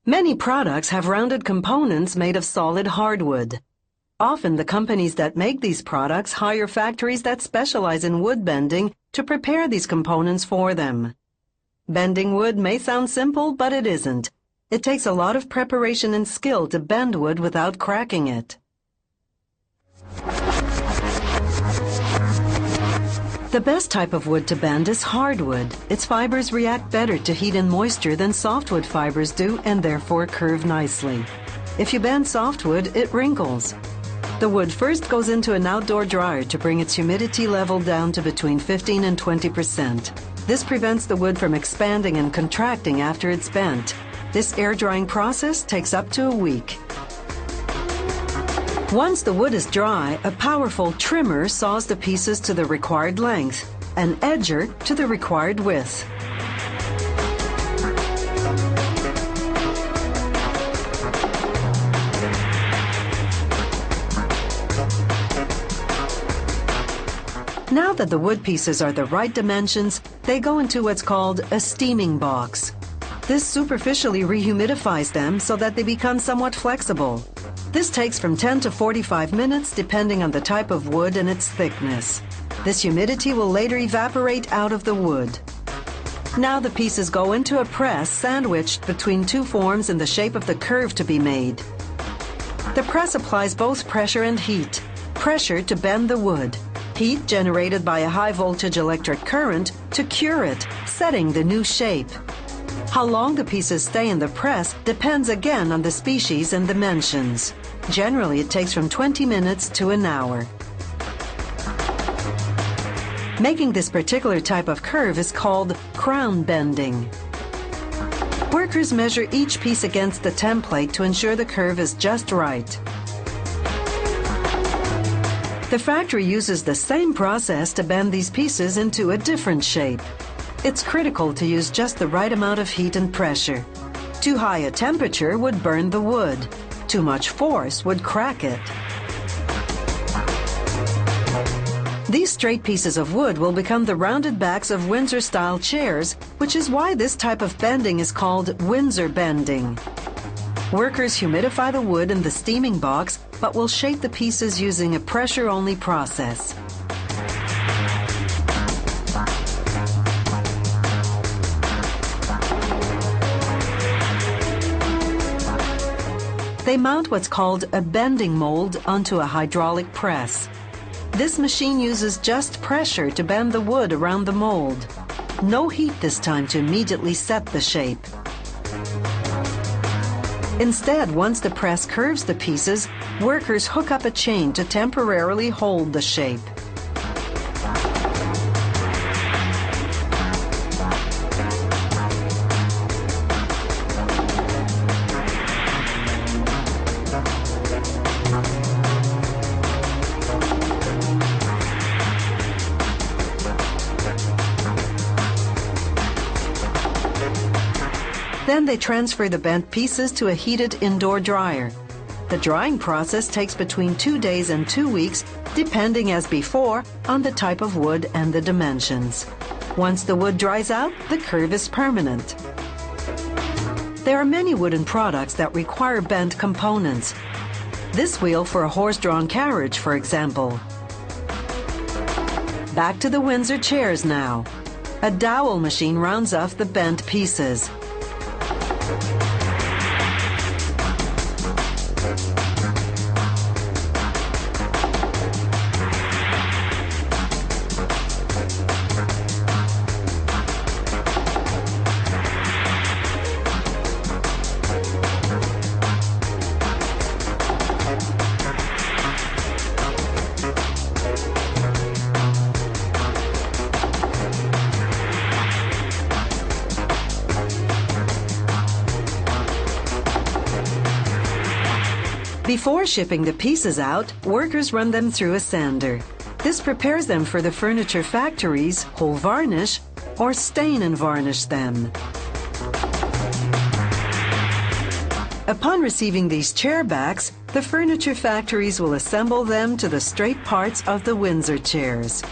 Many products have rounded components made of solid hardwood. Often the companies that make these products hire factories that specialize in wood bending to prepare these components for them. Bending wood may sound simple, but it isn't. It takes a lot of preparation and skill to bend wood without cracking it. The best type of wood to bend is hardwood. Its fibers react better to heat and moisture than softwood fibers do and therefore curve nicely. If you bend softwood, it wrinkles. The wood first goes into an outdoor dryer to bring its humidity level down to between 15 and 20%. This prevents the wood from expanding and contracting after it's bent. This air drying process takes up to a week. Once the wood is dry, a powerful trimmer saws the pieces to the required length, an edger to the required width. Now that the wood pieces are the right dimensions, they go into what's called a steaming box. This superficially rehumidifies them so that they become somewhat flexible. This takes from 10 to 45 minutes depending on the type of wood and its thickness. This humidity will later evaporate out of the wood. Now the pieces go into a press sandwiched between two forms in the shape of the curve to be made. The press applies both pressure and heat. Pressure to bend the wood. Heat generated by a high-voltage electric current to cure it, setting the new shape. How long the pieces stay in the press depends again on the species and dimensions. Generally, it takes from 20 minutes to an hour. Making this particular type of curve is called crown bending. Workers measure each piece against the template to ensure the curve is just right. The factory uses the same process to bend these pieces into a different shape. It's critical to use just the right amount of heat and pressure. Too high a temperature would burn the wood. Too much force would crack it. These straight pieces of wood will become the rounded backs of Windsor-style chairs, which is why this type of bending is called Windsor bending. Workers humidify the wood in the steaming box, but will shape the pieces using a pressure-only process. They mount what's called a bending mold onto a hydraulic press. This machine uses just pressure to bend the wood around the mold. No heat this time to immediately set the shape. Instead, once the press curves the pieces, workers hook up a chain to temporarily hold the shape. Then they transfer the bent pieces to a heated indoor dryer. The drying process takes between 2 days and 2 weeks, depending as before on the type of wood and the dimensions. Once the wood dries out, the curve is permanent. There are many wooden products that require bent components. This wheel for a horse-drawn carriage, for example. Back to the Windsor chairs now. A dowel machine rounds off the bent pieces. Before shipping the pieces out, workers run them through a sander. This prepares them for the furniture factories, whole varnish, or stain and varnish them. Upon receiving these chair backs, the furniture factories will assemble them to the straight parts of the Windsor chairs.